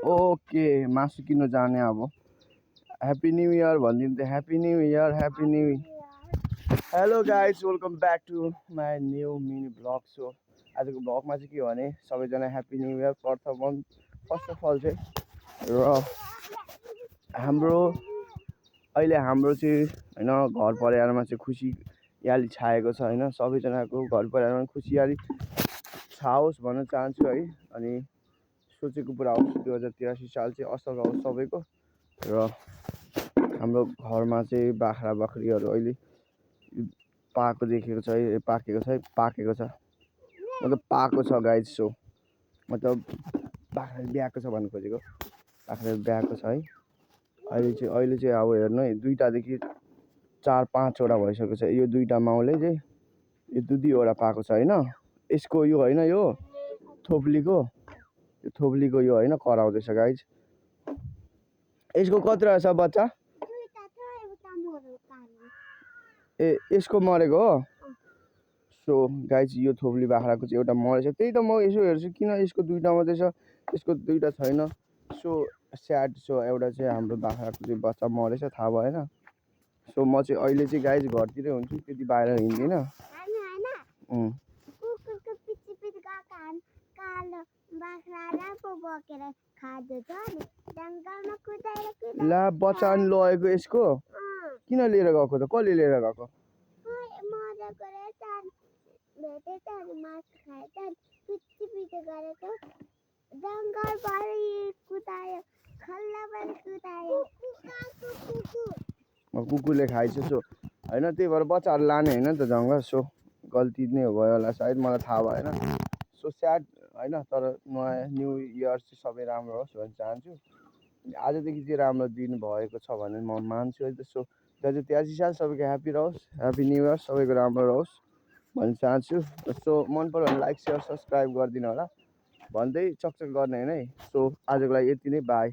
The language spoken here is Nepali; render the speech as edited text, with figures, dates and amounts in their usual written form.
ओके मासु किन्नु जाने अब ह्याप्पी न्यू इयर भनिदिनु त happy new year happy new hello guys welcome back to my new mini blog so आजको ब्लगमा चाहिँ के हो भने सबैजना happy new year first of all चाहिँ र हाम्रो अहिले हाम्रो चाहिँ होइन घर परिवारमा चाहिँ खुसियाली छाएको छ होइन सबैजनाको घर परिवारमा खुसियाली छाओस् भन्न चाहन्छु है अनि सोचेको पुरा होस् 2083 साल चाहिँ असल होस् सबैको र हाम्रो घरमा चाहिँ बाख्रा बकरीहरू अहिले पाकेको छ मतलब पाएको छ गाइज सो मतलब बाख्राले ब्याएको छ भन्नु खोजेको बाख्राले ब्याएको छ है अहिले चाहिँ अब हेर्नु है 2टादेखि 4-5वटा भइसकेको छ यो 2टा माउले चाहिँ यो दुईवटा पाएको छ होइन यसको यो होइन यो थोप्लीको यो होइन कराउँदैछ गाइज यसको कति रहेछ बच्चा ए यसको मरेको हो सो गाइज यो थोप्ली बाख्राको चाहिँ एउटा मरेछ त्यही त म यसो हेर्छु किन यसको 2टा मात्रै छ यसको 2टा छैन सो स्याड सो एउटा चाहिँ हाम्रो बाख्राको चाहिँ बच्चा मरेछ थाहा भएन सो म चाहिँ अहिले चाहिँ गाइज घरतिरै हुन्छु त्यति बाहिर हिँड्दिनँ ला बच्चा अनि लगेको यसको किन लिएर गएको त कसले लिएर गएको कुकुरले खाइछ सो होइन त्यही भएर बच्चाहरू लाने होइन नि त जङ्गल सो गल्ती नै भयो होला सायद मलाई थाहा भएन सो स्याड होइन तर नयाँ न्यू इयर चाहिँ सबै राम्रो होस् भन्न चाहन्छु आजदेखि चाहिँ राम्रो दिन भएको छ भने म मान्छु है सो 2083 साल सबैको ह्याप्पी रहोस् ह्याप्पी न्यू इयर सबैको राम्रो रहोस् भन्न चाहन्छु सो मन पऱ्यो भने लाइक सेयर सब्सक्राइब गरिदिनु होला भन्दै चकचक गर्ने होइन है सो आजको लागि यति नै बाई